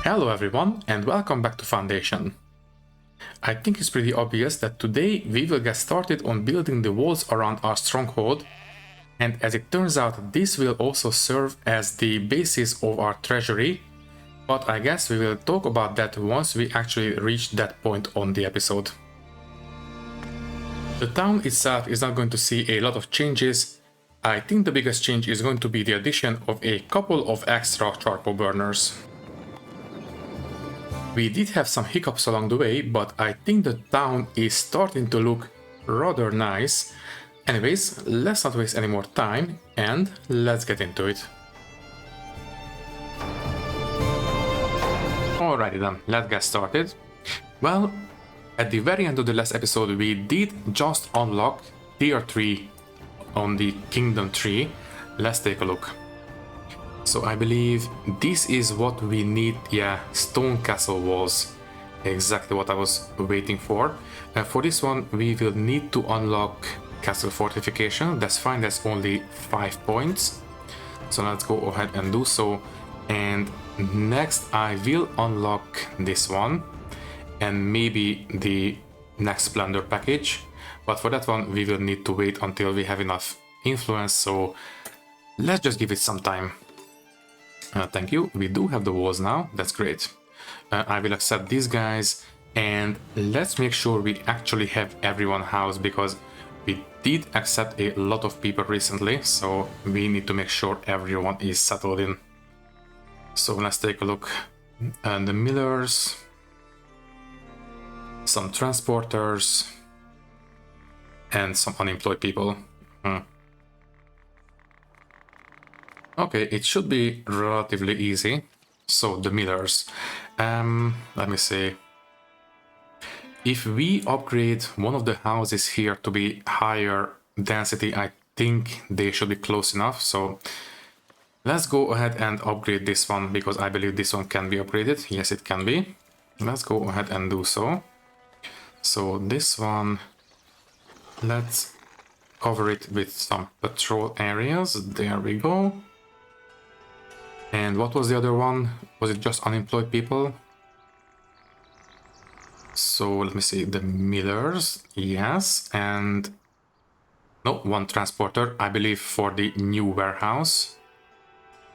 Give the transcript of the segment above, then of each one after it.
Hello everyone and welcome back to Foundation. I think it's pretty obvious that today we will get started on building the walls around our stronghold, and as it turns out this will also serve as the basis of our treasury, but I guess we will talk about that once we actually reach that point on the episode. The town itself is not going to see a lot of changes. I think the biggest change is going to be the addition of a couple of extra charcoal burners. We did have some hiccups along the way, but I think the town is starting to look rather nice. Anyways, let's not waste any more time and let's get into it. Alrighty then, let's get started. Well, at the very end of the last episode we did just unlock tier 3 on the kingdom tree. Let's take a look. So I believe this is what we need. Yeah, stone castle walls. Exactly what I was waiting for. For this one we will need to unlock castle fortification. That's fine, that's only 5 points. So let's go ahead and do so. And next I will unlock this one and maybe the next splendor package. But for that one we will need to wait until we have enough influence. So let's just give it some time. Thank you. We do have the walls now. That's great. I will accept these guys and let's make sure we actually have everyone housed, because we did accept a lot of people recently, so we need to make sure everyone is settled in. So let's take a look. The millers, some transporters, and some unemployed people. Okay, it should be relatively easy. So the millers, let me see. If we upgrade one of the houses here to be higher density, I think they should be close enough. So let's go ahead and upgrade this one, because I believe this one can be upgraded. Yes, it can be. Let's go ahead and do so. So this one, let's cover it with some patrol areas. There we go. And what was the other one? Was it just unemployed people? So let me see, the millers, yes, and no, one transporter, I believe, for the new warehouse.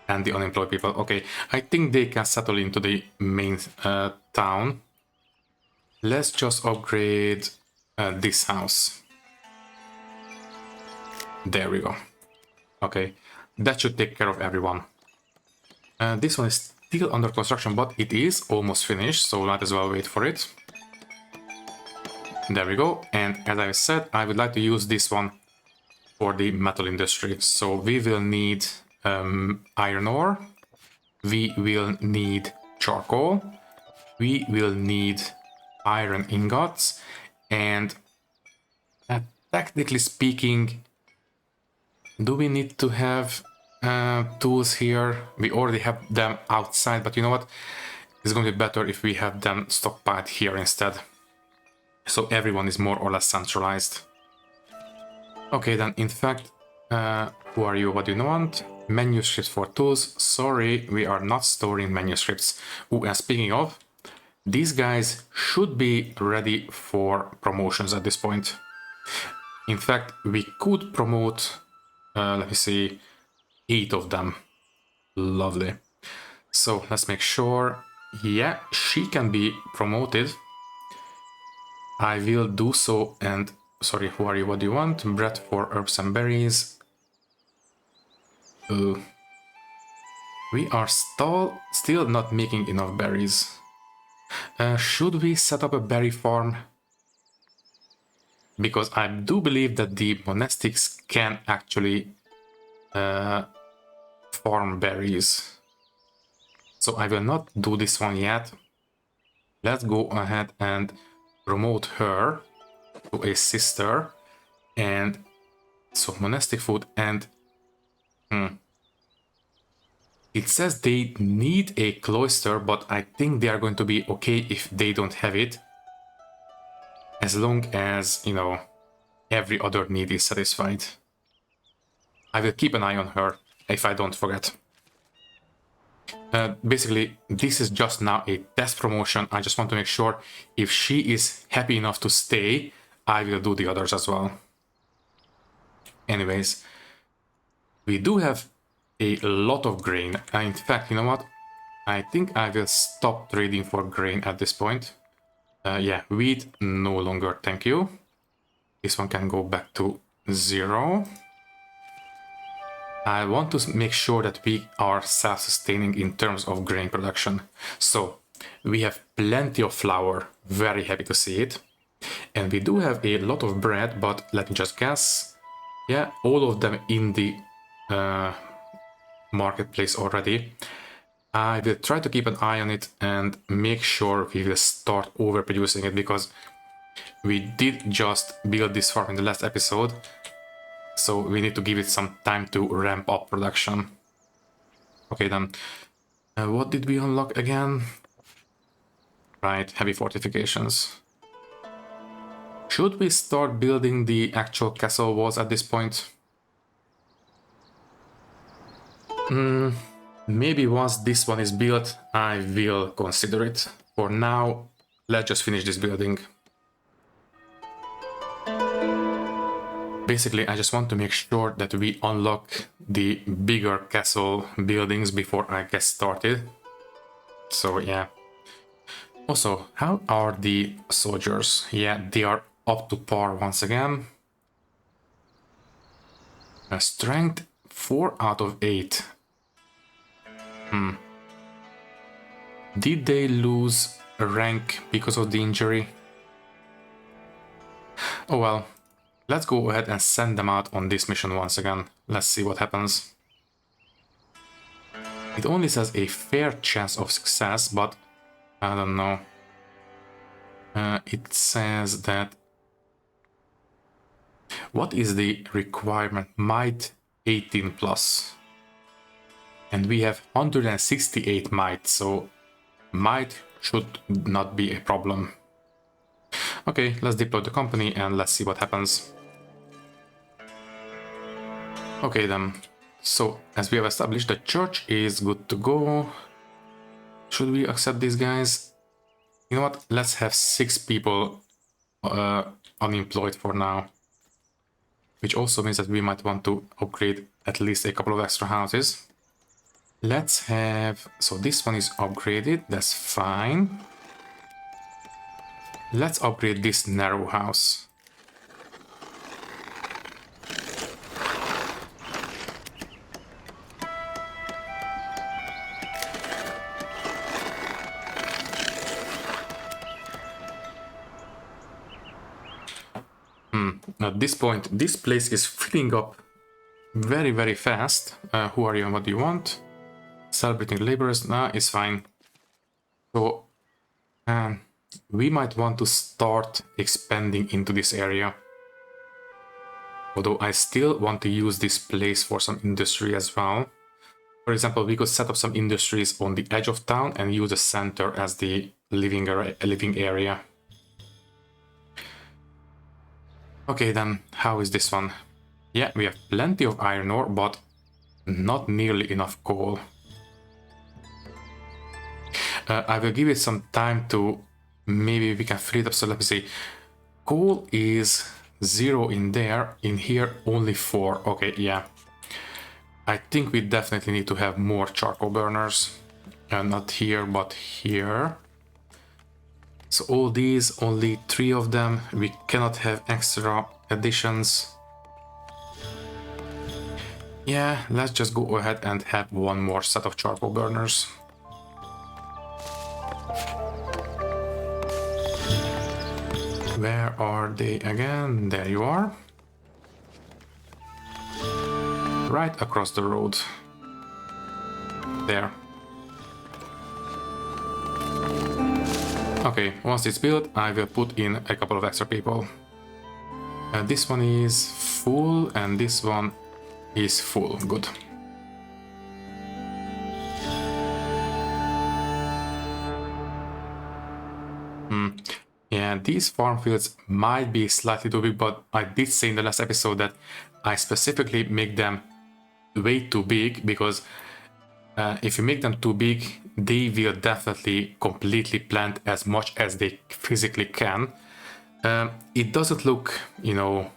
And the unemployed people. Okay, I think they can settle into the main town. Let's just upgrade this house. There we go. Okay, that should take care of everyone. This one is still under construction, but it is almost finished, so might as well wait for it. There we go. And as I said, I would like to use this one for the metal industry. So we will need iron ore, we will need charcoal, we will need iron ingots, and technically speaking, do we need to have tools here? We already have them outside, but you know what? It's going to be better if we have them stockpiled here instead. So everyone is more or less centralized. Okay, then in fact, who are you? What do you want? Manuscripts for tools. Sorry, we are not storing manuscripts. Ooh, and speaking of, these guys should be ready for promotions at this point. In fact, we could promote, let me see, 8 of them. Lovely. So let's make sure. Yeah, she can be promoted. I will do so. And sorry, who are you? What do you want? Bread for herbs and berries. We are still not making enough berries. Should we set up a berry farm? Because I do believe that the monastics can actually farm berries. So I will not do this one yet. Let's go ahead and promote her to a sister. And so monastic food and it says they need a cloister, but I think they are going to be okay if they don't have it, as long as, you know, every other need is satisfied. I will keep an eye on her if I don't forget. Basically, this is just now a test promotion. I just want to make sure if she is happy enough to stay, I will do the others as well. Anyways, we do have a lot of grain. In fact, you know what? I think I will stop trading for grain at this point. Yeah, wheat, no longer, thank you. This one can go back to 0. I want to make sure that we are self-sustaining in terms of grain production. So we have plenty of flour, very happy to see it. And we do have a lot of bread, but let me just guess. Yeah, all of them in the marketplace already. I will try to keep an eye on it and make sure we will start overproducing it, because we did just build this farm in the last episode. So we need to give it some time to ramp up production. Okay then, what did we unlock again? Right, heavy fortifications. Should we start building the actual castle walls at this point? Maybe once this one is built, I will consider it. For now, let's just finish this building. Basically, I just want to make sure that we unlock the bigger castle buildings before I get started. So yeah. Also, how are the soldiers? Yeah, they are up to par once again. Strength 4 out of 8. Did they lose a rank because of the injury? Oh well. Let's go ahead and send them out on this mission once again. Let's see what happens. It only says a fair chance of success, but I don't know. It says that... What is the requirement? Might 18 plus. And we have 168 might, so might should not be a problem. Okay, let's deploy the company and let's see what happens. Okay then, so as we have established, the church is good to go. Should we accept these guys? You know what, let's have 6 people unemployed for now. Which also means that we might want to upgrade at least a couple of extra houses. Let's have... So this one is upgraded, that's fine. Let's upgrade this narrow house. At this point, this place is filling up very, very fast. Who are you and what do you want? Celebrating laborers? Nah, it's fine. So, we might want to start expanding into this area. Although I still want to use this place for some industry as well. For example, we could set up some industries on the edge of town and use the center as the living area. Okay then, how is this one? Yeah, we have plenty of iron ore, but not nearly enough coal. I will give it some time to... Maybe we can free it up, so let me see. Coal is 0 in there, in here only 4. Okay, yeah. I think we definitely need to have more charcoal burners. Not here, but here. So all these, only 3 of them. We cannot have extra additions. Yeah, let's just go ahead and have one more set of charcoal burners. Where are they again? There you are. Right across the road. There. Okay, once it's built, I will put in a couple of extra people. This one is full and this one is full. Good. Yeah, these farm fields might be slightly too big, but I did say in the last episode that I specifically make them way too big because If you make them too big, they will definitely completely plant as much as they physically can. It doesn't look, you know,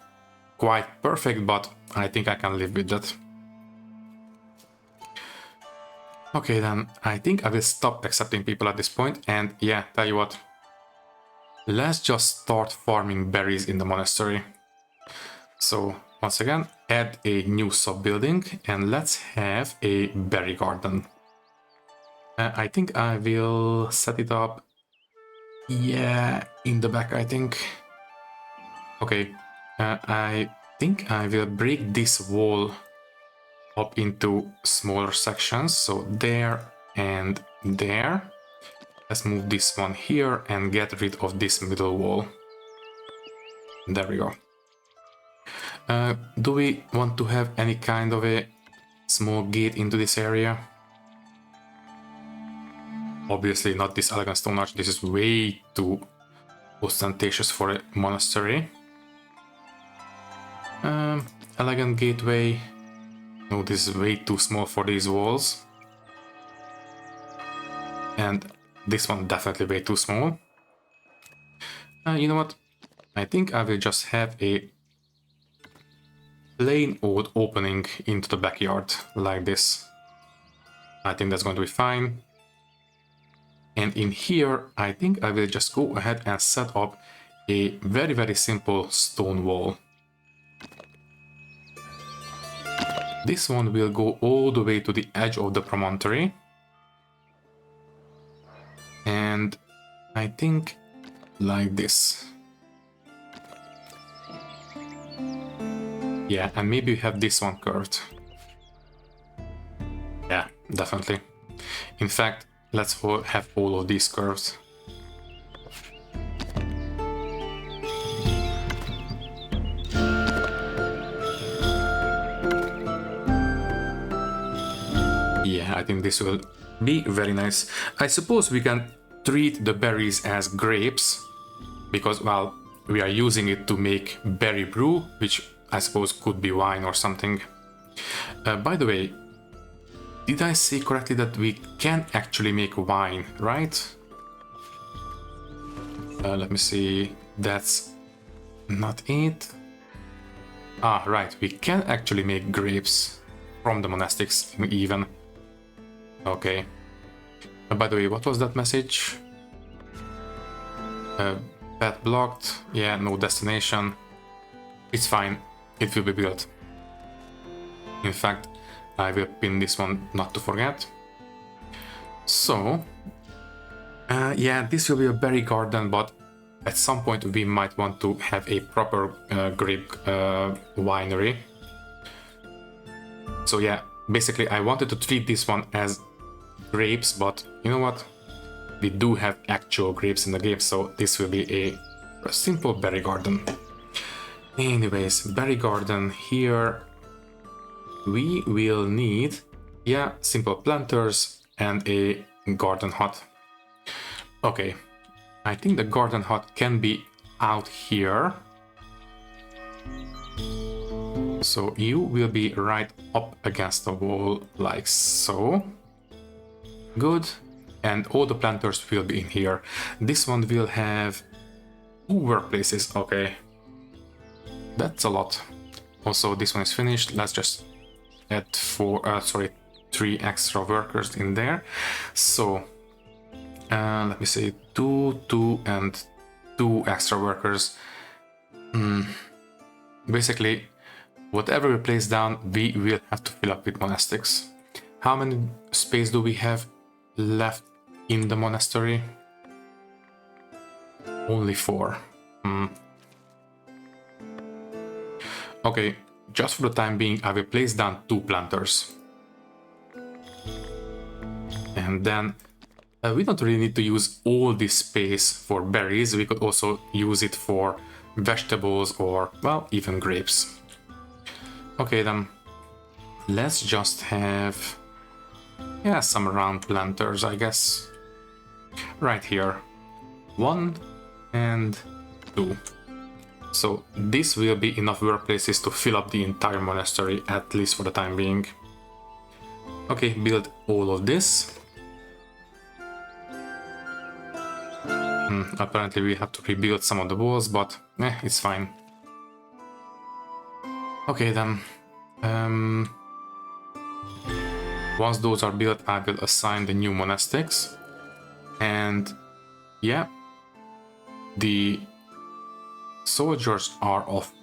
quite perfect, but I think I can live with that. Okay, then I think I will stop accepting people at this point, and yeah, tell you what, let's just start farming berries in the monastery. So once again, add a new sub-building and let's have a berry garden. I think I will set it up, yeah, in the back, I think. Okay, I think I will break this wall up into smaller sections, so there and there. Let's move this one here and get rid of this middle wall. There we go. Do we want to have any kind of a small gate into this area? Obviously not this elegant stone arch, this is way too ostentatious for a monastery. Elegant gateway. No, this is way too small for these walls. And this one definitely way too small. You know what? I think I will just have a plain old opening into the backyard like this. I think that's going to be fine. And in here, I think I will just go ahead and set up a very simple stone wall. This one will go all the way to the edge of the promontory. And I think like this. Yeah, and maybe we have this one curved. Yeah, definitely. In fact, let's have all of these curves. Yeah, I think this will be very nice. I suppose we can treat the berries as grapes because, well, we are using it to make berry brew, which I suppose could be wine or something. By the way, did I say correctly that we can actually make wine, right? Let me see. That's not it. Ah, right. We can actually make grapes from the monastics even. Okay. By the way, what was that message? Path blocked. Yeah, no destination. It's fine. It will be built. In fact, I will pin this one not to forget. So, yeah, this will be a berry garden, but at some point we might want to have a proper grape winery. So yeah, basically I wanted to treat this one as grapes, but you know what? We do have actual grapes in the game, so this will be a simple berry garden. Anyways, berry garden here. We will need, yeah, simple planters and a garden hut. Okay, I think the garden hut can be out here. So you will be right up against the wall like so. Good. And all the planters will be in here. This one will have 2 workplaces. Okay. That's a lot. Also, this one is finished. Let's just add 3 extra workers in there. So let me say 2, 2 and 2 extra workers. Basically, whatever we place down, we will have to fill up with monastics. How many space do we have left in the monastery? Only 4. Okay, just for the time being, I will place down 2 planters. And then we don't really need to use all this space for berries. We could also use it for vegetables or, well, even grapes. Okay, then let's just have, yeah, some round planters, I guess. Right here. 1 and 2. So this will be enough workplaces to fill up the entire monastery, at least for the time being. Okay, build all of this. Apparently we have to rebuild some of the walls, but it's fine. Okay then. Once those are built, I will assign the new monastics. And yeah, the soldiers are off.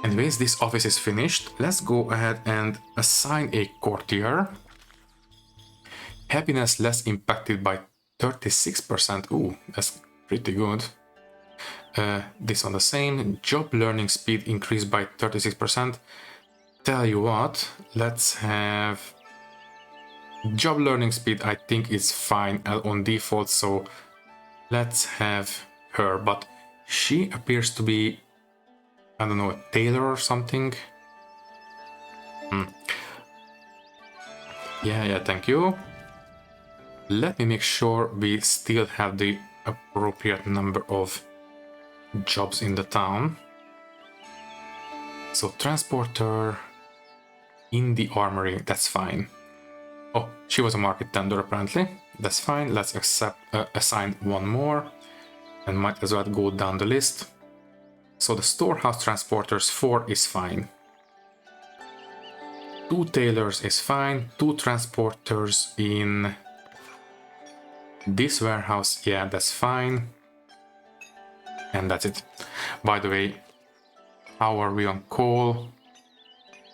Anyways, this office is finished. Let's go ahead and assign a courtier. Happiness less impacted by 36%. Ooh, that's pretty good. This one the same. Job learning speed increased by 36%. Tell you what, let's have job learning speed. I think is fine on default, so let's have her. But she appears to be, I don't know, a tailor or something. Yeah, thank you. Let me make sure we still have the appropriate number of jobs in the town. So transporter in the armory, that's fine. Oh, she was a market tender apparently. That's fine. Let's assign one more and might as well go down the list. So the storehouse transporters 4 is fine. 2 tailors is fine. 2 transporters in this warehouse, yeah, that's fine. And that's it. By the way, how are we on coal?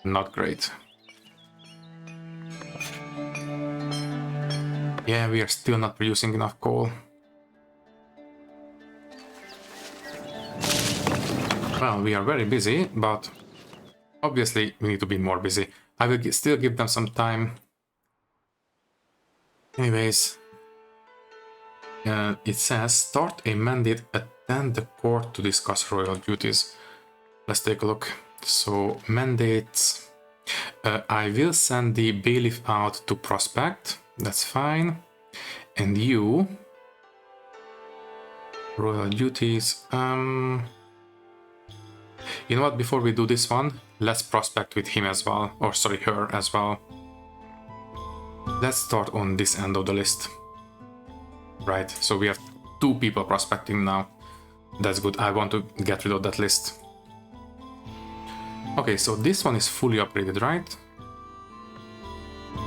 Not great. Yeah, we are still not producing enough coal. Well, we are very busy, but obviously we need to be more busy. I will still give them some time. Anyways, it says start a mandate, attend the court to discuss royal duties. Let's take a look. So mandates, I will send the bailiff out to prospect. That's fine. And you, royal duties. You know what? Before we do this one, let's prospect with him as well, or sorry, her as well. Let's start on this end of the list. Right, so we have 2 people prospecting now. That's good. I want to get rid of that list. Okay, so this one is fully upgraded, right?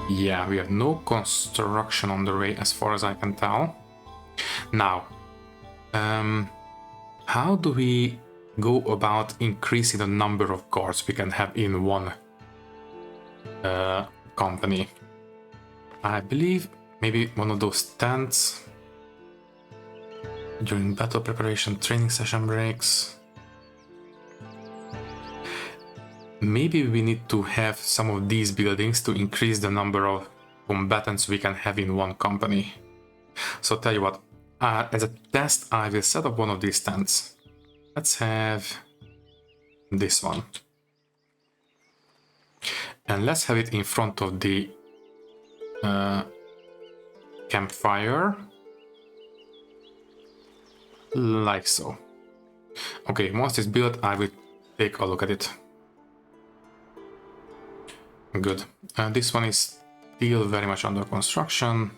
Yeah, we have no construction on the way as far as I can tell. Now, how do we go about increasing the number of guards we can have in one company? I believe maybe one of those tents during battle preparation, training session breaks. Maybe we need to have some of these buildings to increase the number of combatants we can have in one company. So tell you what, as a test, I will set up one of these tents. Let's have this one. And let's have it in front of the campfire. Like so. Okay, once it's built, I will take a look at it. Good. This one is still very much under construction.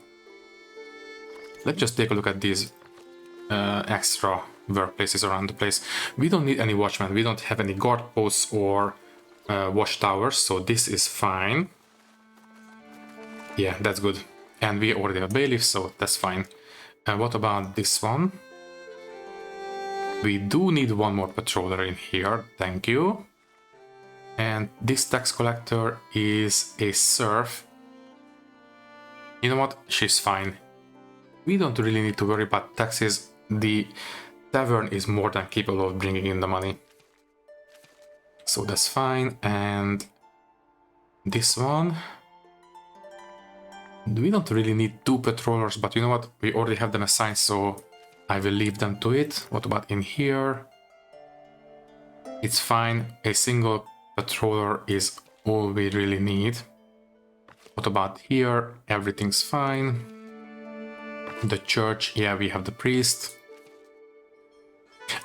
Let's just take a look at these extra workplaces around the place. We don't need any watchmen. We don't have any guard posts or watchtowers, so this is fine. Yeah, that's good. And we already have a bailiff, so that's fine. What about this one? We do need one more patroller in here, thank you. And this tax collector is a serf. You know what? She's fine. We don't really need to worry about taxes. The tavern is more than capable of bringing in the money. So that's fine. And this one, we don't really need 2 patrollers, but you know what? We already have them assigned, so I will leave them to it. What about in here? It's fine. A single patroller is all we really need. What about here? Everything's fine. The church, yeah, we have the priest.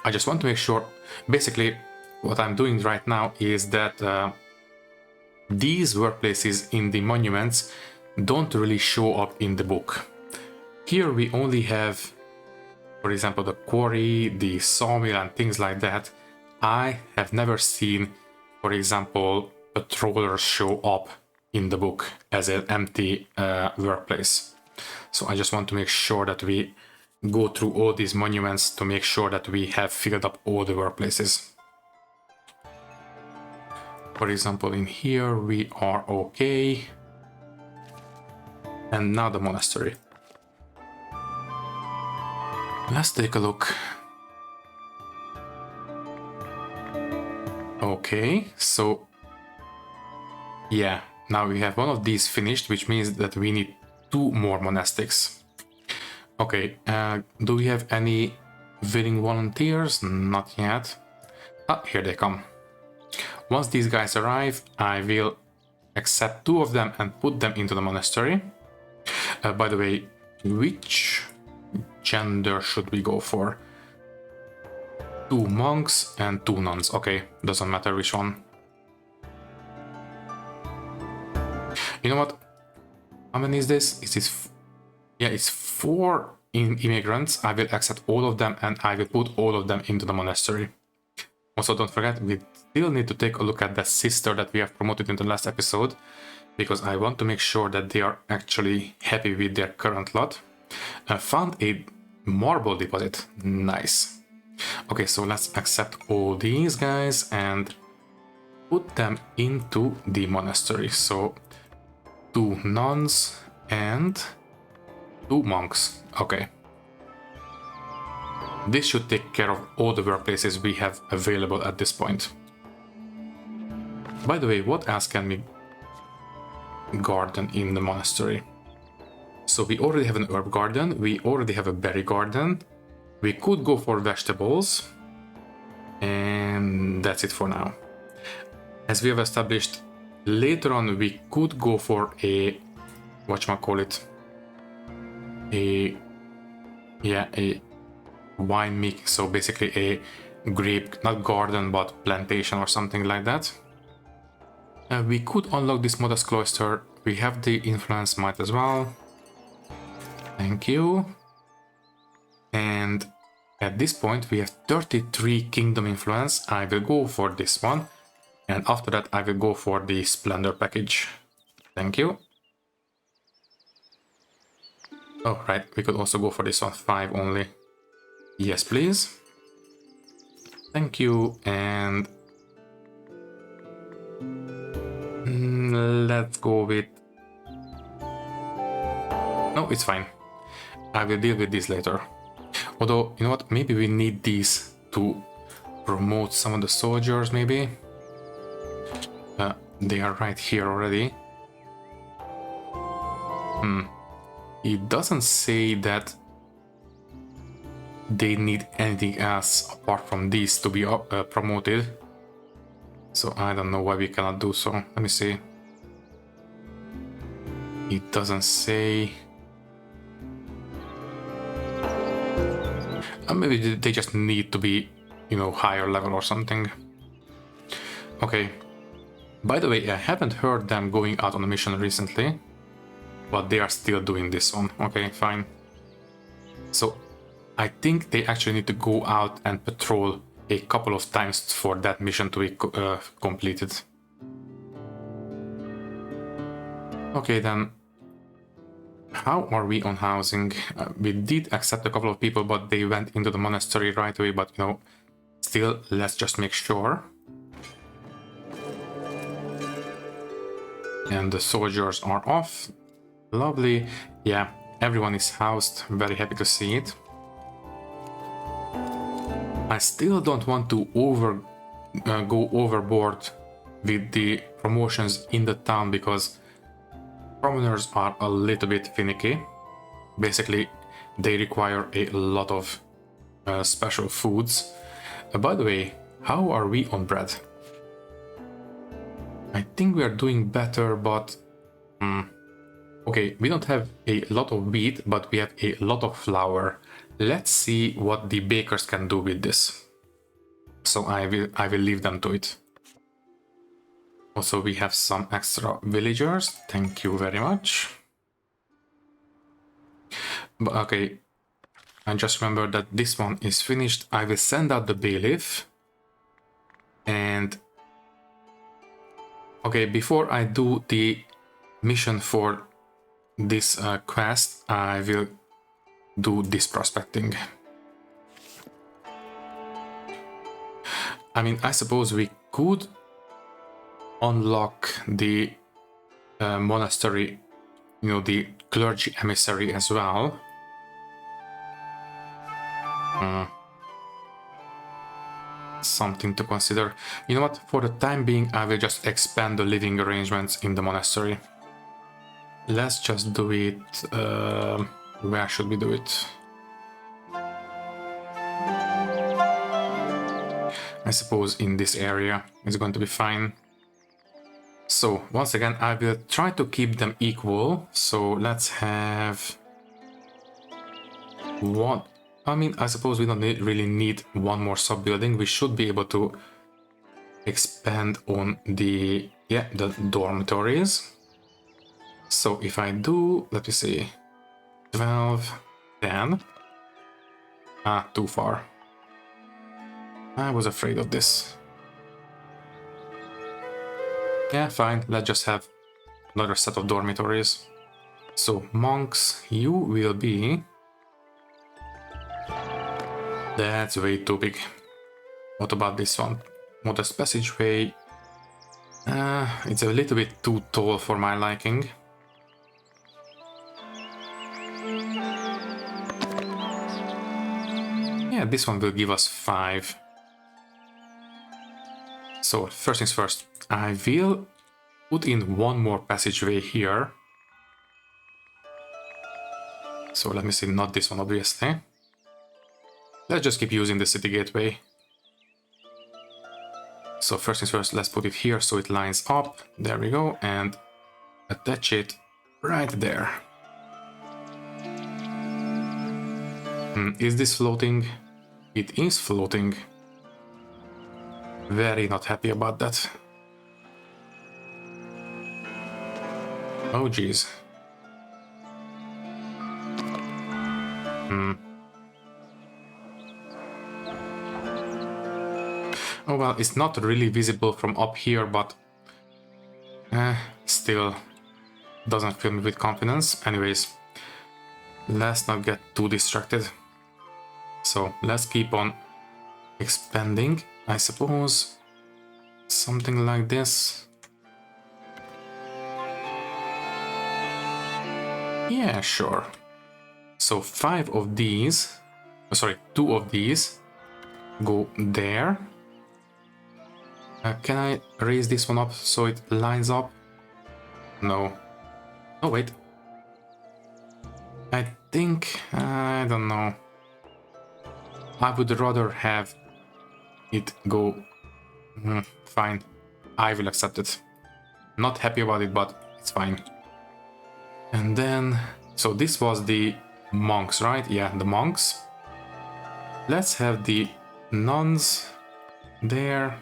I just want to make sure, basically, what I'm doing right now is that these workplaces in the monuments don't really show up in the book. Here we only have, for example, the quarry, the sawmill and things like that. I have never seen, for example, patrollers show up in the book as an empty workplace. So I just want to make sure that we go through all these monuments to make sure that we have filled up all the workplaces. For example, in here we are okay. And now the monastery. Let's take a look. Okay, so yeah, now we have one of these finished, which means that we need 2 more monastics. Okay, do we have any willing volunteers? Not yet. Ah, here they come. Once these guys arrive, I will accept 2 of them and put them into the monastery. By the way, which gender should we go for? 2 monks and 2 nuns. Okay, doesn't matter which one. You know what? How many is this? Is this? Yeah, it's 4 immigrants. I will accept all of them and I will put all of them into the monastery. Also, don't forget, we still need to take a look at the sister that we have promoted in the last episode, because I want to make sure that they are actually happy with their current lot. Found a marble deposit. Nice. Okay, so let's accept all these guys and put them into the monastery. So 2 nuns and 2 monks. Okay. This should take care of all the workplaces we have available at this point. By the way, what else can we garden in the monastery? So we already have an herb garden, we already have a berry garden, we could go for vegetables, and that's it for now. As we have established, later on we could go for a, whatchamacallit, a wine making, so basically a grape, not garden, but plantation or something like that. We could unlock this modest cloister. We have the influence, might as well. Thank you. And at this point we have 33 kingdom influence. I will go for this one. And after that I will go for the splendor package. Thank you. Oh, right, we could also go for this one, 5 only. Yes, please. Thank you, and let's go with... No, it's fine. I will deal with this later. Although, you know what, maybe we need these to promote some of the soldiers, maybe. They are right here already. It doesn't say that they need anything else apart from these to be promoted. So I don't know why we cannot do so. Let me see. It doesn't say. Maybe they just need to be, you know, higher level or something. Okay. By the way, I haven't heard them going out on a mission recently, but they are still doing this one. Okay, fine. So I think they actually need to go out and patrol a couple of times for that mission to be completed. Okay, then. How are we on housing? We did accept a couple of people, but they went into the monastery right away, but you know, still, let's just make sure. And the soldiers are off. Lovely. Yeah, everyone is housed. Very happy to see it. I still don't want to go overboard with the promotions in the town, because commoners are a little bit finicky. Basically, they require a lot of special foods. By the way, how are we on bread? I think we are doing better, but... Okay, we don't have a lot of wheat, but we have a lot of flour. Let's see what the bakers can do with this. So I will leave them to it. Also, we have some extra villagers. Thank you very much. But okay, I just remember that this one is finished. I will send out the bailiff. And okay, before I do the mission for this quest, I will do this prospecting. I mean, I suppose we could unlock the monastery, you know, the clergy emissary as well. Something to consider. You know what? For the time being, I will just expand the living arrangements in the monastery. Let's just do it. Where should we do it? I suppose in this area is going to be fine. So once again, I will try to keep them equal. So let's have one. I mean, I suppose we don't really need one more sub-building. We should be able to expand on the dormitories. So if I do, let me see, 12, 10. Too far. I was afraid of this. Yeah, fine. Let's just have another set of dormitories. So monks, you will be... That's way too big. What about this one? Modest passageway. It's a little bit too tall for my liking. Yeah, this one will give us 5. So first things first, I will put in one more passageway here. So let me see, not this one obviously. Let's just keep using the city gateway. So first things first, let's put it here so it lines up. There we go, and attach it right there. Is this floating? It is floating. Very not happy about that. Oh geez. Oh well, it's not really visible from up here, but still doesn't fill me with confidence. Anyways, let's not get too distracted. So let's keep on expanding, I suppose. Something like this. Yeah, sure. So 5 of these, sorry, 2 of these go there. Can I raise this one up so it lines up? No. Oh, wait. I think... I don't know. I would rather have it go... fine. I will accept it. Not happy about it, but it's fine. And then... So this was the monks, right? Yeah, the monks. Let's have the nuns there.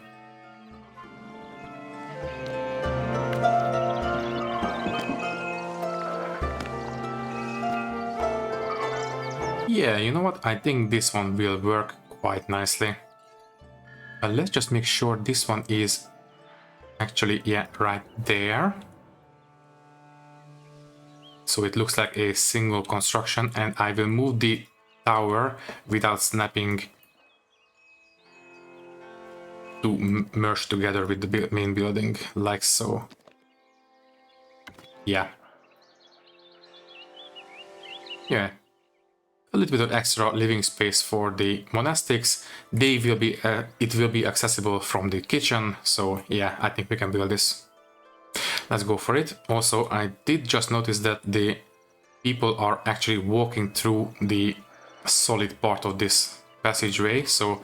Yeah, you know what? I think this one will work quite nicely. Let's just make sure this one is actually, yeah, right there. So it looks like a single construction, and I will move the tower without snapping to merge together with the main building, like so. Yeah. Yeah. A little bit of extra living space for the monastics. They will be, it will be accessible from the kitchen. So yeah, I think we can build this. Let's go for it. Also, I did just notice that the people are actually walking through the solid part of this passageway. So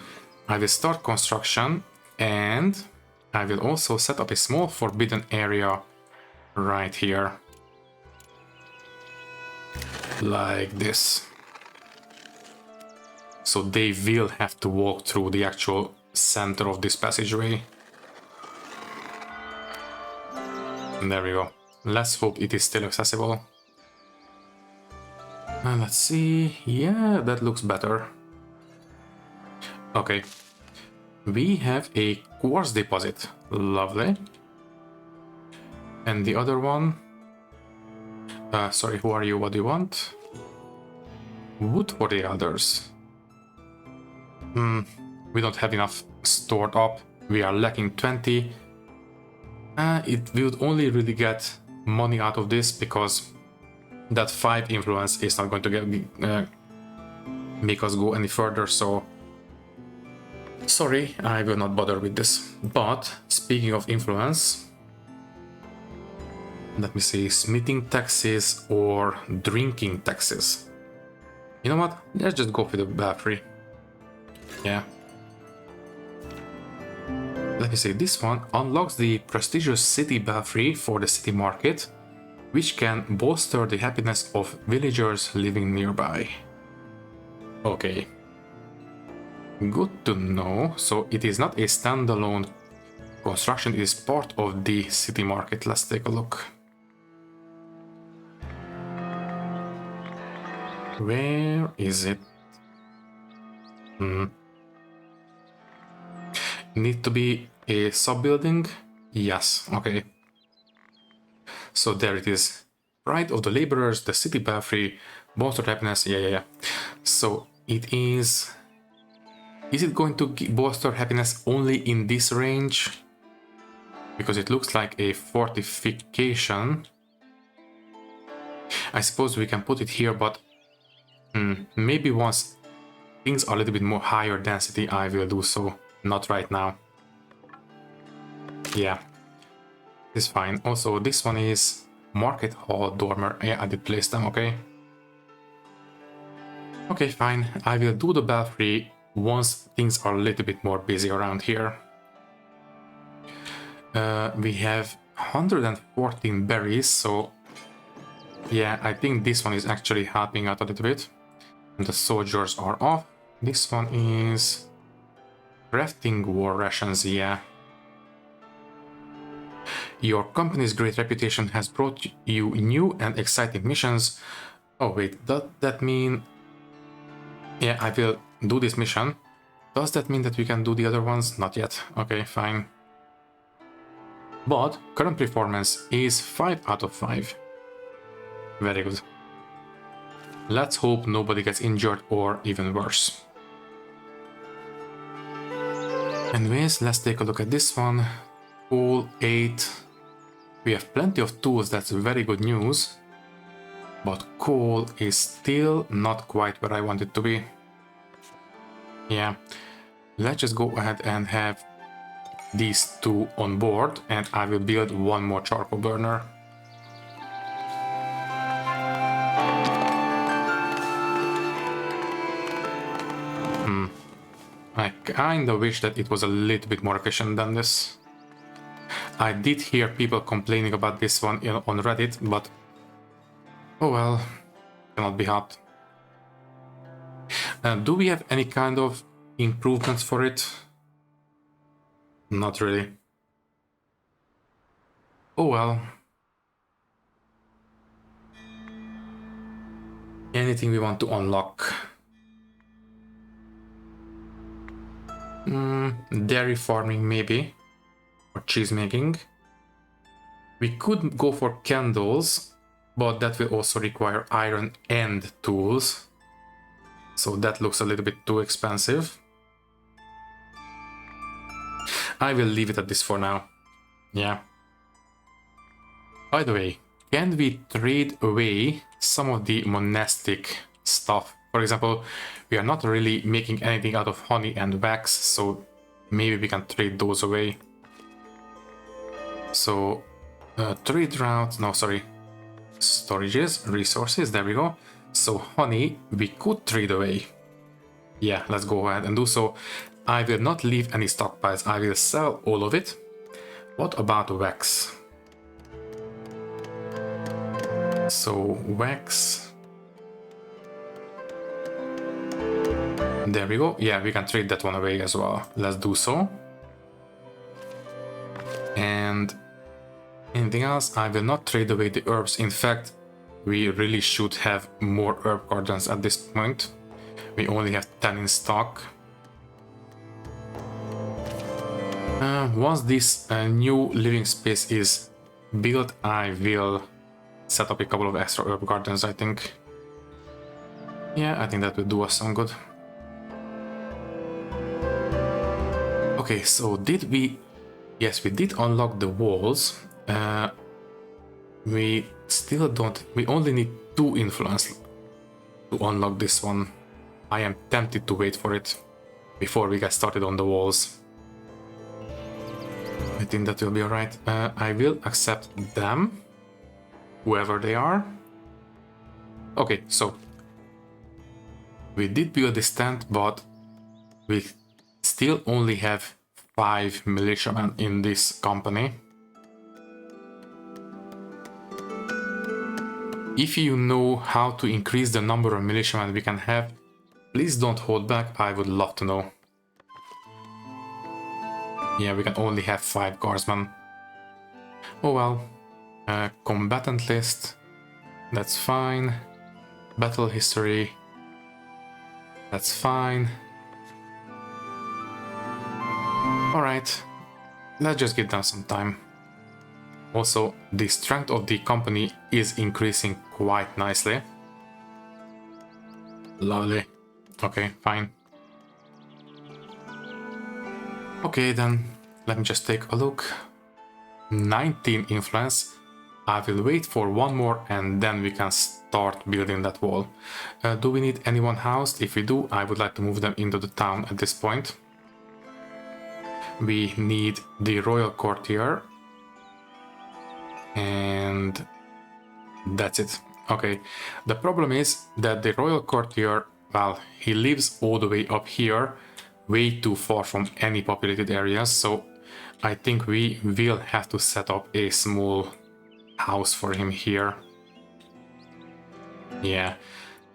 I will start construction, and I will also set up a small forbidden area right here. Like this. So they will have to walk through the actual center of this passageway. And there we go. Let's hope it is still accessible. And let's see. Yeah, that looks better. Okay. We have a quartz deposit. Lovely. And the other one... sorry, who are you? What do you want? Wood for the others. We don't have enough stored up. We are lacking 20. We would only really get money out of this because that 5 influence is not going to make us go any further, so sorry, I will not bother with this. But speaking of influence, let me see, smithing taxes or drinking taxes. You know what? Let's just go for the belfry. Yeah. Let me see, this one unlocks the prestigious city belfry for the city market, which can bolster the happiness of villagers living nearby. Okay. Good to know. So it is not a standalone construction, it is part of the city market. Let's take a look. Where is it? Need to be a sub-building? Yes, okay. So there it is. Pride of the laborers, the city belfry, bolster happiness, yeah. So it is... Is it going to bolster happiness only in this range? Because it looks like a fortification. I suppose we can put it here, but maybe once things are a little bit more higher density, I will do so. Not right now. Yeah, it's fine. Also, this one is Market Hall Dormer. Yeah, I did place them, okay. Okay, fine. I will do the belfry once things are a little bit more busy around here. We have 114 berries, so yeah, I think this one is actually helping out a little bit. And the soldiers are off. This one is crafting war rations, yeah. Your company's great reputation has brought you new and exciting missions. Oh wait, does that mean... Yeah, I will do this mission. Does that mean that we can do the other ones? Not yet. Okay, fine. But current performance is 5 out of 5. Very good. Let's hope nobody gets injured or even worse. Anyways, let's take a look at this one. Tool 8. We have plenty of tools, that's very good news. But coal is still not quite where I want it to be. Yeah, let's just go ahead and have these two on board, and I will build one more charcoal burner. I kinda wish that it was a little bit more efficient than this. I did hear people complaining about this one on Reddit, but oh well, cannot be helped. Do we have any kind of improvements for it? Not really. Oh well. Anything we want to unlock? Dairy farming maybe, or cheese making. We could go for candles, but that will also require iron and tools. So that looks a little bit too expensive. I will leave it at this for now. Yeah. By the way, can we trade away some of the monastic stuff? For example, we are not really making anything out of honey and wax, so maybe we can trade those away. So, trade route, no, sorry, storages, resources, there we go. So honey, we could trade away. Yeah, let's go ahead and do so. I will not leave any stockpiles, I will sell all of it. What about wax? So wax... There we go. Yeah, we can trade that one away as well. Let's do so. And Anything else? I will not trade away the herbs. In fact, we really should have more herb gardens at this point. We only have 10 in stock. Once this new living space is built, I will set up a couple of extra herb gardens, I think. Yeah, I think that will do us some good. Okay, so did we... Yes, we did unlock the walls. We still don't... We only need 2 influence to unlock this one. I am tempted to wait for it before we get started on the walls. I think that will be alright. I will accept them, whoever they are. Okay, so we did build this tent, but we still only have 5 militiamen in this company. If you know how to increase the number of militiamen we can have, please don't hold back, I would love to know. Yeah, we can only have 5 guardsmen. Oh well. Combatant list, that's fine. Battle history, that's fine. Alright, let's just give them some time. Also, the strength of the company is increasing quite nicely. Lovely. Okay, fine. Okay, then let me just take a look. 19 influence. I will wait for one more and then we can start building that wall. Do we need anyone housed? If we do, I would like to move them into the town at this point. We need the royal courtier. And that's it. Okay, the problem is that the royal courtier, well, he lives all the way up here, way too far from any populated areas, so I think we will have to set up a small house for him here. Yeah,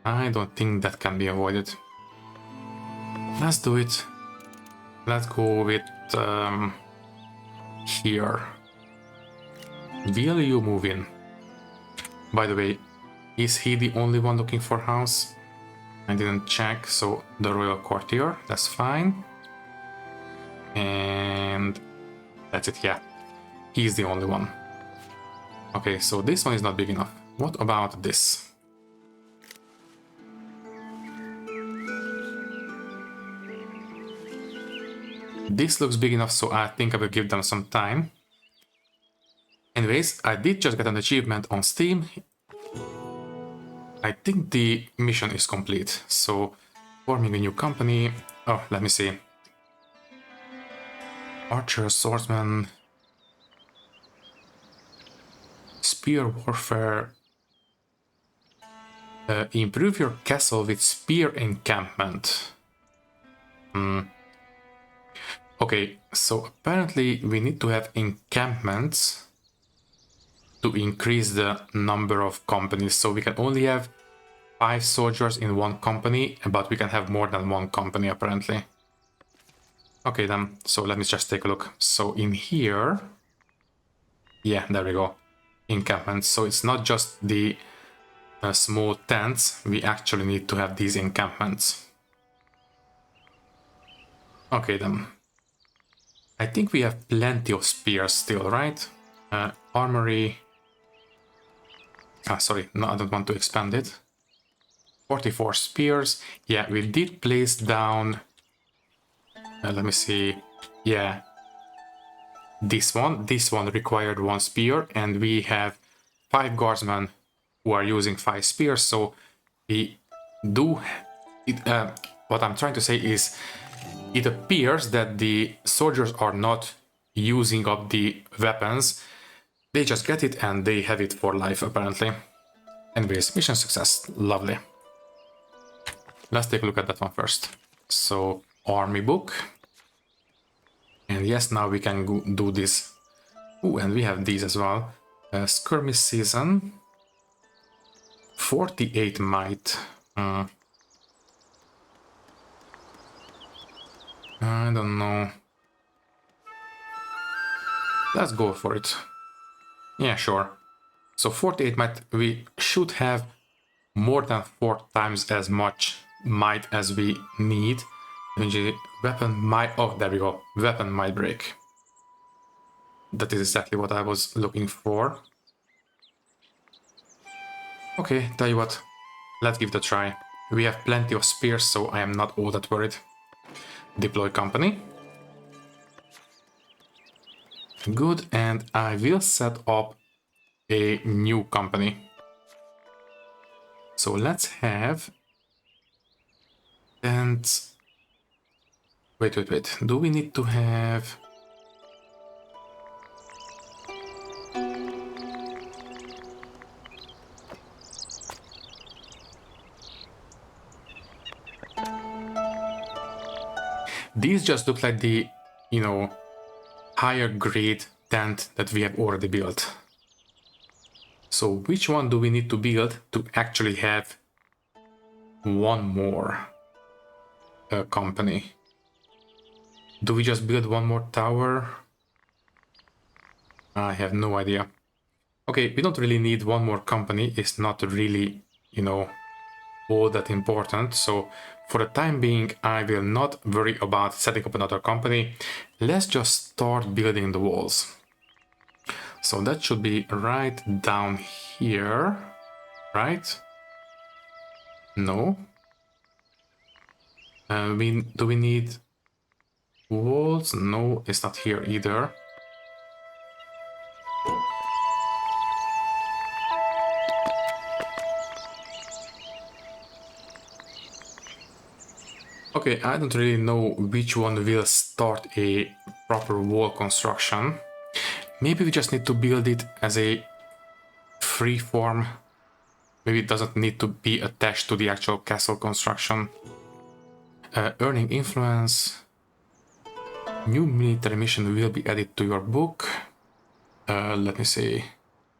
I don't think that can be avoided. Let's do it. Let's go with here. Will you move in? By the way, is he the only one looking for house? I didn't check, so the royal courtier, that's fine. And that's it, yeah. He's the only one. Okay, so this one is not big enough. What about this? This looks big enough, so I think I will give them some time. Anyways, I did just get an achievement on Steam. I think the mission is complete. So, forming a new company. Oh, let me see. Archer, swordsman, spear warfare. Improve your castle with spear encampment. Okay, so apparently we need to have encampments to increase the number of companies. So we can only have 5 soldiers in one company, but we can have more than one company apparently. Okay then, so let me just take a look. So in here, yeah, there we go, encampments. So it's not just the small tents, we actually need to have these encampments. Okay then. I think we have plenty of spears still, right? Armory. Sorry, no, I don't want to expand it. 44 spears. Yeah, we did place down... let me see. Yeah. This one required 1 spear, and we have 5 guardsmen who are using 5 spears, so we do... what I'm trying to say is, it appears that the soldiers are not using up the weapons. They just get it and they have it for life, apparently. Anyways, mission success. Lovely. Let's take a look at that one first. So, army book. And yes, now we can go do this. Oh, and we have these as well. Skirmish season. 48 might. I don't know. Let's go for it. Yeah, sure. So 48 might, we should have more than 4 times as much might as we need. Weapon might, oh, there we go. Weapon might break. That is exactly what I was looking for. Okay, tell you what, let's give it a try. We have plenty of spears, so I am not all that worried. Deploy company. Good, and I will set up a new company. So let's have... And... Wait. Do we need to have... These just look like the, you know, higher grade tent that we have already built. So which one do we need to build to actually have one more company? Do we just build one more tower? I have no idea. Okay, we don't really need one more company. It's not really, you know, all that important. So for the time being, I will not worry about setting up another company. Let's just start building the walls. So that should be right down here, right? No. Do we need walls? No, it's not here either. Okay, I don't really know which one will start a proper wall construction. Maybe we just need to build it as a free form. Maybe it doesn't need to be attached to the actual castle construction. Earning influence. New military mission will be added to your book. Let me see.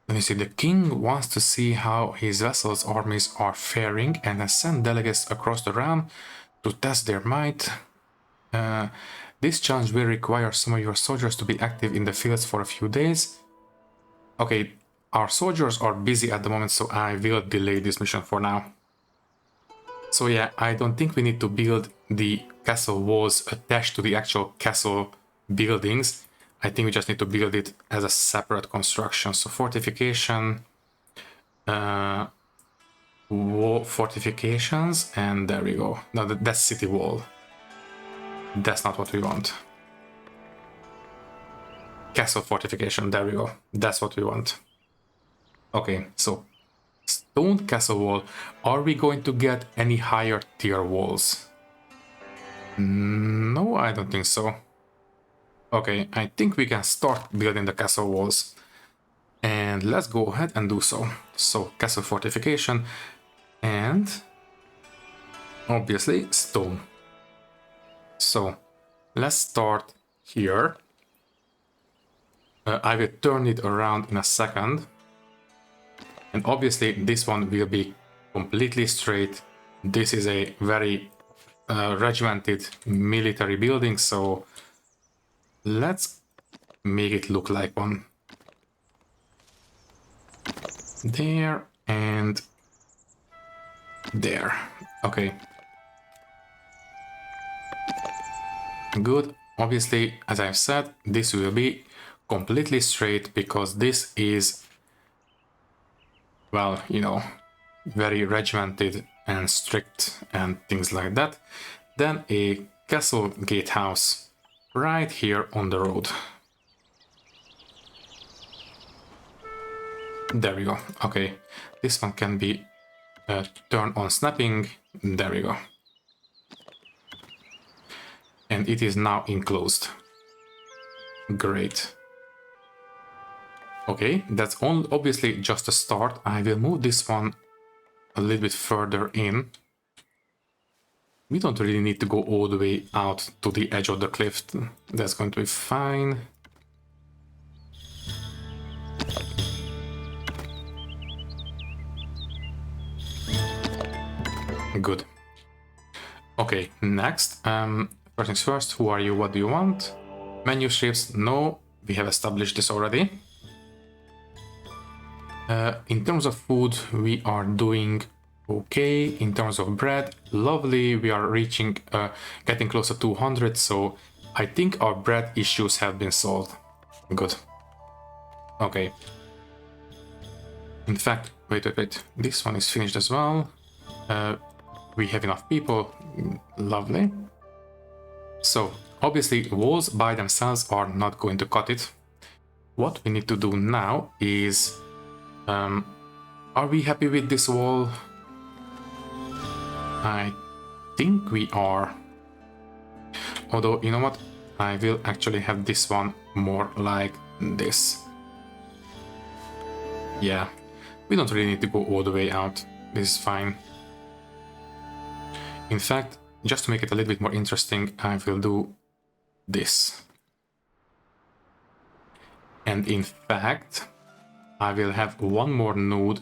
The king wants to see how his vassals' armies are faring and has sent delegates across the realm to test their might. This challenge will require some of your soldiers to be active in the fields for a few days. Okay, our soldiers are busy at the moment, so I will delay this mission for now. So yeah, I don't think we need to build the castle walls attached to the actual castle buildings. I think we just need to build it as a separate construction. So fortification, wall fortifications, and there we go. No, that's city wall. That's not what we want. Castle fortification, there we go. That's what we want. Okay, so stone castle wall. Are we going to get any higher tier walls? No, I don't think so. Okay, I think we can start building the castle walls. And let's go ahead and do so. So, castle fortification and obviously stone. So, let's start here. I will turn it around in a second. And obviously this one will be completely straight. This is a very regimented military building, so let's make it look like one. There and there. Okay. Good. Obviously, as I've said, this will be completely straight because this is, well, you know, very regimented and strict and things like that. Then a castle gatehouse right here on the road. There we go. Okay, this one can be turned on snapping. There we go. And it is now enclosed. Great. Okay, that's obviously just a start. I will move this one a little bit further in. We don't really need to go all the way out to the edge of the cliff. That's going to be fine. Good. Okay, next. First things first, who are you? What do you want? Manuscripts? No, we have established this already. In terms of food, we are doing okay. In terms of bread, lovely. We are reaching, getting close to 200. So I think our bread issues have been solved. Good. Okay. In fact, wait. This one is finished as well. We have enough people. Lovely. So obviously walls by themselves are not going to cut it. What we need to do now is, are we happy with this wall? I think we are. Although, you know what? I will actually have this one more like this. Yeah, we don't really need to go all the way out. This is fine. In fact, just to make it a little bit more interesting, I will do this. And in fact, I will have one more node.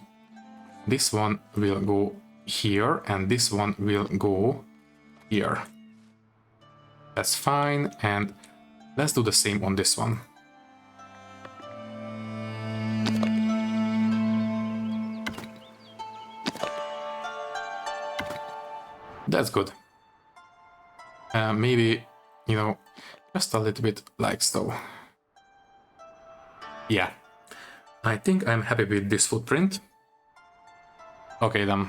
This one will go here, and this one will go here. That's fine, and let's do the same on this one. That's good. Maybe, you know, just a little bit like so. Yeah, I think I'm happy with this footprint. Okay then.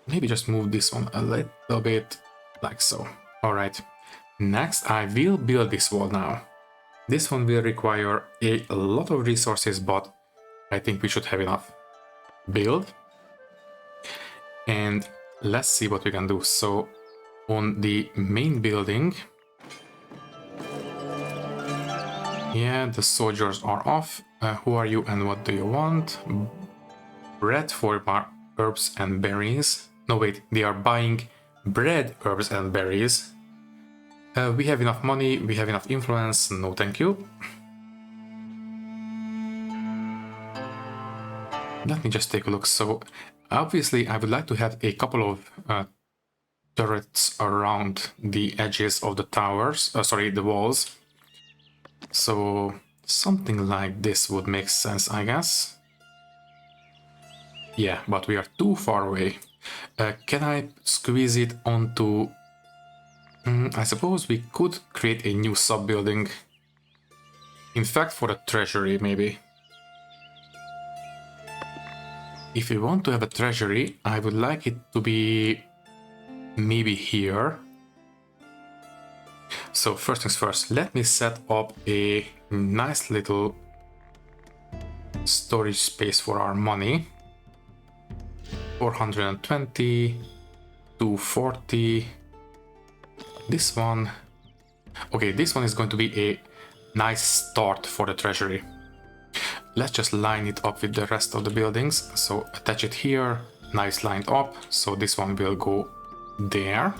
Maybe just move this one a little bit like so. All right. Next, I will build this wall now. This one will require a lot of resources, but I think we should have enough. Build. And let's see what we can do. So on the main building, yeah, the soldiers are off. Who are you and what do you want? Bread for herbs and berries. No, wait, they are buying bread, herbs and berries. We have enough money, we have enough influence. No, thank you. Let me just take a look. So obviously I would like to have a couple of turrets around the edges of the towers, the walls. So something like this would make sense, I guess. Yeah, but we are too far away. Can I squeeze it onto... I suppose we could create a new sub-building. In fact, for the treasury, maybe. If we want to have a treasury, I would like it to be maybe here. So first things first, let me set up a nice little storage space for our money. 420, 240. This one. Okay, this one is going to be a nice start for the treasury. Let's just line it up with the rest of the buildings. So attach it here, nice lined up. So this one will go there.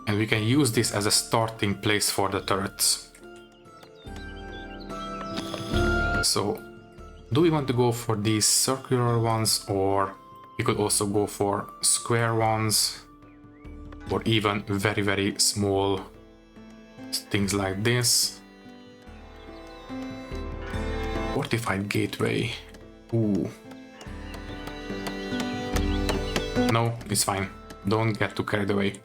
And we can use this as a starting place for the turrets. So do we want to go for these circular ones, or we could also go for square ones, or even very, very small things like this. Fortified gateway. Ooh. No, it's fine. Don't get too carried away.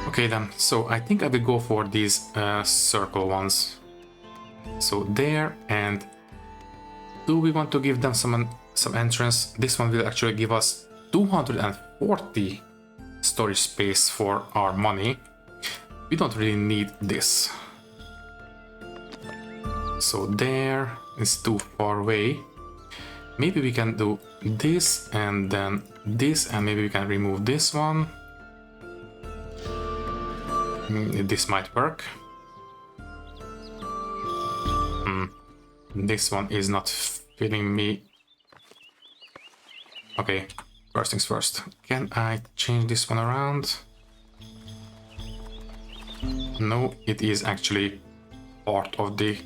Okay then, so I think I will go for these circle ones. So there, and do we want to give them some entrance? This one will actually give us 240 storage space for our money. We don't really need this. So there is too far away. Maybe we can do this and then this, and maybe we can remove this one. This might work. This one is not filling me. Okay, first things first. Can I change this one around? No, it is actually part of the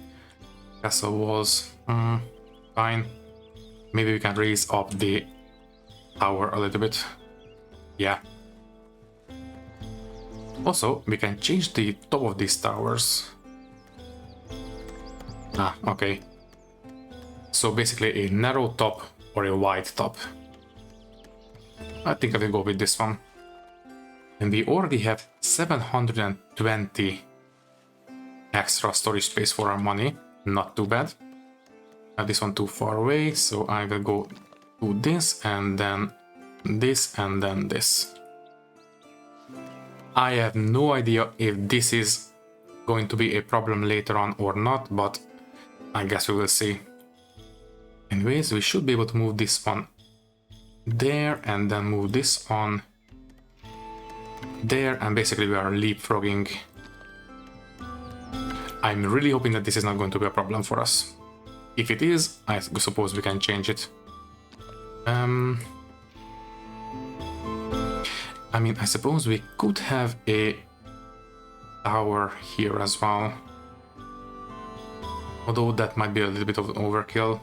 castle walls. Fine. Maybe we can raise up the tower a little bit. Yeah. Also, we can change the top of these towers. Ah, okay. So basically a narrow top or a wide top. I think I will go with this one. And we already have 720 extra storage space for our money. Not too bad. This one too far away, so I will go to this and then this and then this. I have no idea if this is going to be a problem later on or not, but I guess we will see. Anyways, we should be able to move this one there and then move this on there, and basically we are leapfrogging. I'm really hoping that this is not going to be a problem for us. If it is, I suppose we can change it. I mean, I suppose we could have a tower here as well. Although that might be a little bit of an overkill.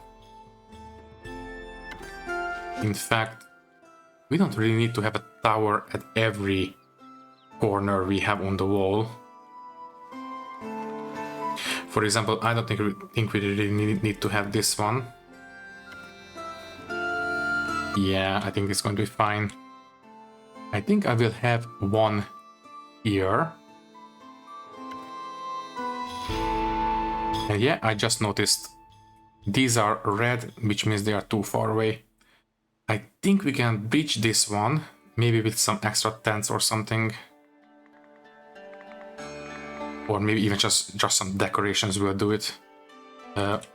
In fact, we don't really need to have a tower at every corner we have on the wall. For example, I don't think we really need to have this one. Yeah, I think it's going to be fine. I think I will have one here. And yeah, I just noticed these are red, which means they are too far away. I think we can bridge this one, maybe with some extra tents or something. Or maybe even just some decorations will do it.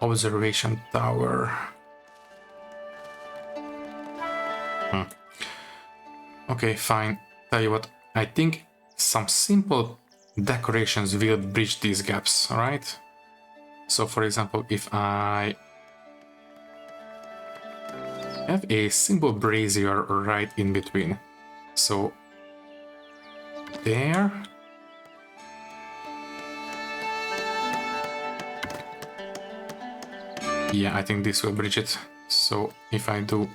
Observation tower. Okay, fine. Tell you what, I think some simple decorations will bridge these gaps, alright? So for example, if I have a simple brazier right in between. So there. Yeah, I think this will bridge it. So if I do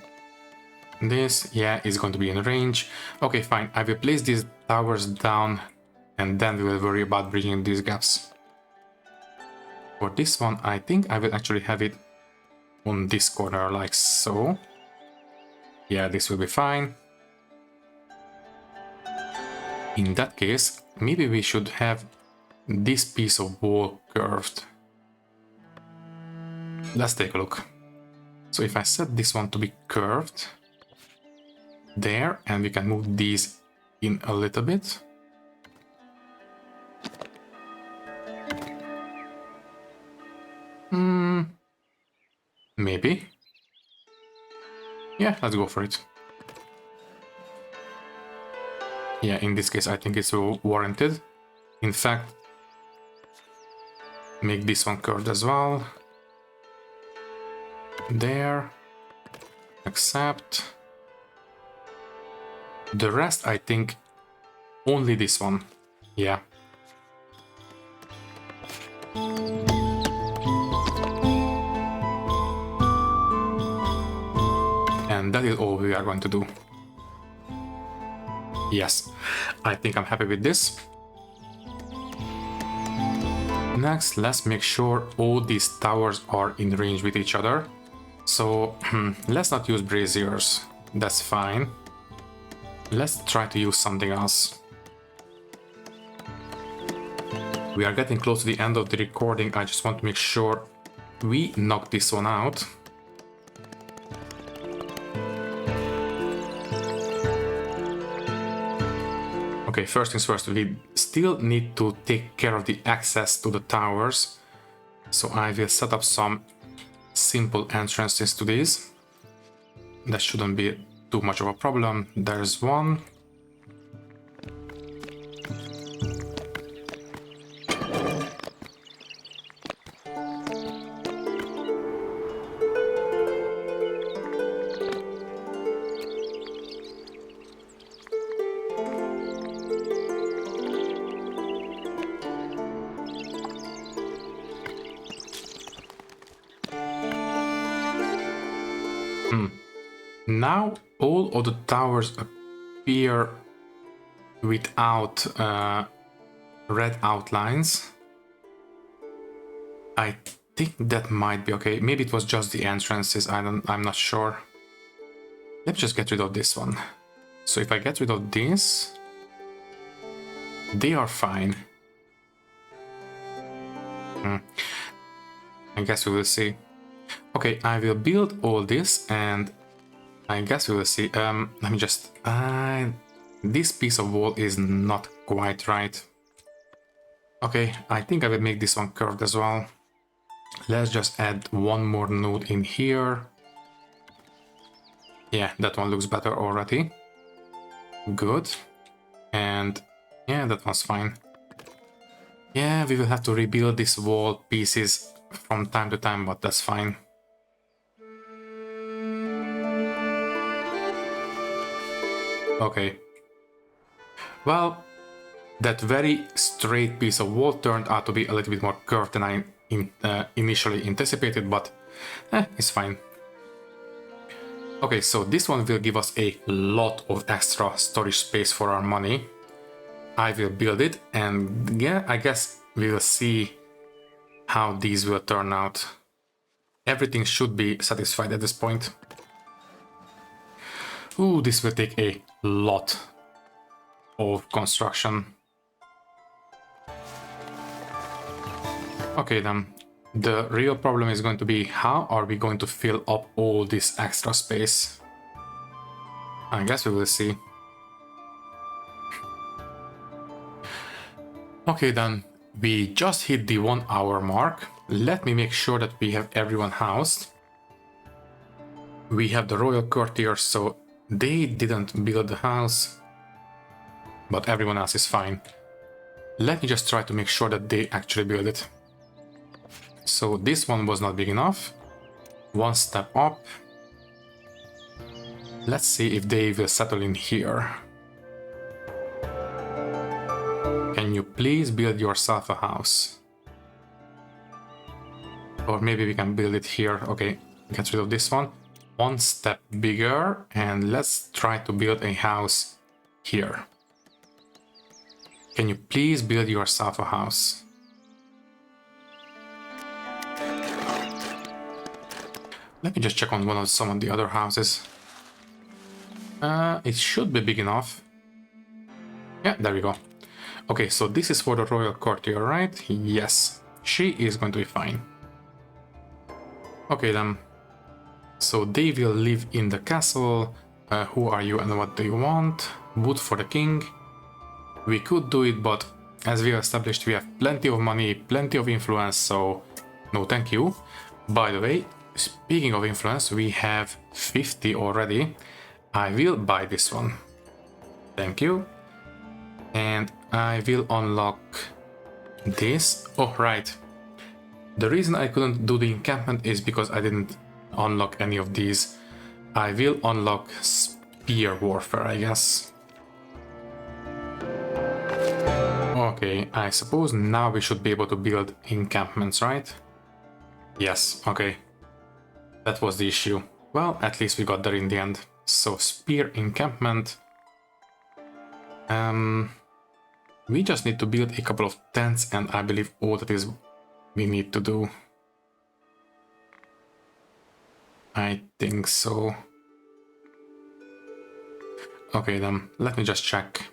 this, yeah, it's going to be in range. Okay, fine. I will place these towers down and then we will worry about bridging these gaps. For this one, I think I will actually have it on this corner like so. Yeah, this will be fine. In that case, maybe we should have this piece of wall curved. Let's take a look. So if I set this one to be curved there, and we can move these in a little bit. Maybe. Yeah, let's go for it. Yeah, in this case, I think it's warranted. In fact, make this one curved as well. There. Accept. The rest, I think, only this one. Yeah. And that is all we are going to do. Yes, I think I'm happy with this. Next, let's make sure all these towers are in range with each other. So let's not use braziers, that's fine. Let's try to use something else. We are getting close to the end of the recording. I just want to make sure we knock this one out. Okay, first things first, we still need to take care of the access to the towers. So I will set up some simple entrances to these. That shouldn't be too much of a problem. There's one. Now all of the towers appear without red outlines. I think that might be okay. Maybe it was just the entrances. I'm not sure. Let's just get rid of this one. So if I get rid of this, they are fine. I guess we will see. Okay, I will build all this and I guess we will see. Let me just... this piece of wall is not quite right. Okay, I think I will make this one curved as well. Let's just add one more node in here. Yeah, that one looks better already. Good. And yeah, that one's fine. Yeah, we will have to rebuild these wall pieces from time to time, but that's fine. Okay. Well, that very straight piece of wall turned out to be a little bit more curved than I initially anticipated, but it's fine. Okay, so this one will give us a lot of extra storage space for our money. I will build it, and yeah, I guess we will see how these will turn out. Everything should be satisfied at this point. Ooh, this will take a lot of construction. Okay then, the real problem is going to be how are we going to fill up all this extra space? I guess we will see. Okay then, we just hit the 1 hour mark. Let me make sure that we have everyone housed. We have the royal courtiers, so they didn't build the house, but everyone else is fine. Let me just try to make sure that they actually build it. So this one was not big enough. One step up. Let's see if they will settle in here. Can you please build yourself a house? Or maybe we can build it here. Okay, get rid of this one. One step bigger, and let's try to build a house here. Can you please build yourself a house? Let me just check on some of the other houses. It should be big enough. Yeah, there we go. Okay, so this is for the royal courtier, right? Yes, she is going to be fine. Okay then. So they will live in the castle. Who are you and what do you want? Wood for the king. We could do it, but as we established, we have plenty of money, plenty of influence, so no thank you. By the way, speaking of influence, we have 50 already. I will buy this one. Thank you. And I will unlock this. Oh, right. The reason I couldn't do the encampment is because I didn't unlock any of these. I will unlock spear warfare, I guess. Okay, I suppose now we should be able to build encampments, right? Yes, okay. That was the issue. Well, at least we got there in the end. So, spear encampment. We just need to build a couple of tents, and I believe all that is we need to do. I think so. Okay then, let me just check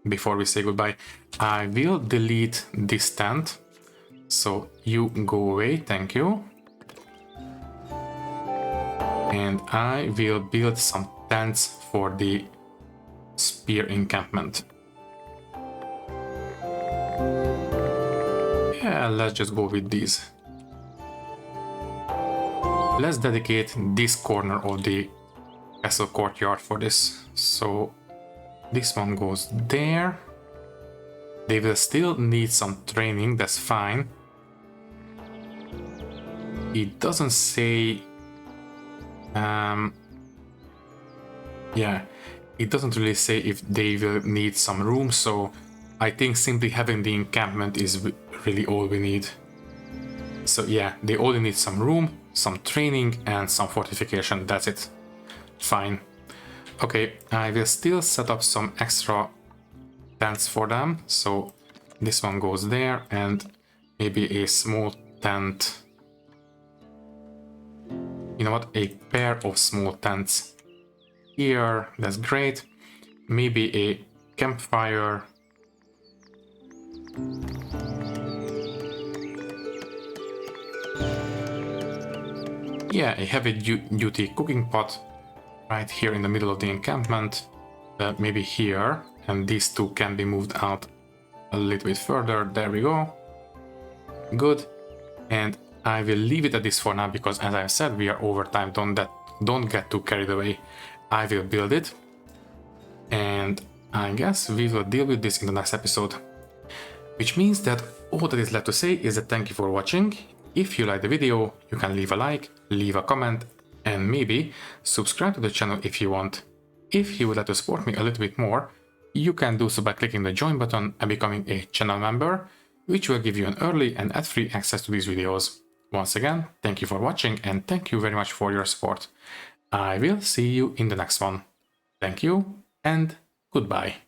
before we say goodbye. I will delete this tent. So you go away, thank you. And I will build some tents for the spear encampment. Yeah, let's just go with these. Let's dedicate this corner of the castle courtyard for this. So this one goes there. They will still need some training, that's fine. It doesn't say... yeah, it doesn't really say if they will need some room, so I think simply having the encampment is really all we need. So yeah, they only need some room, some training and some fortification, that's it. Fine. Okay, I will still set up some extra tents for them. So this one goes there and maybe a small tent You know what? A pair of small tents here. That's great. Maybe a campfire. Yeah, a heavy-duty cooking pot right here in the middle of the encampment. Maybe here, and these two can be moved out a little bit further. There we go. Good. And I will leave it at this for now because, as I said, we are over time. Don't get too carried away. I will build it, and I guess we will deal with this in the next episode. Which means that all that is left to say is that thank you for watching. If you like the video, you can leave a like, leave a comment, and maybe subscribe to the channel if you want. If you would like to support me a little bit more, you can do so by clicking the join button and becoming a channel member, which will give you an early and ad-free access to these videos. Once again, thank you for watching and thank you very much for your support. I will see you in the next one. Thank you and goodbye.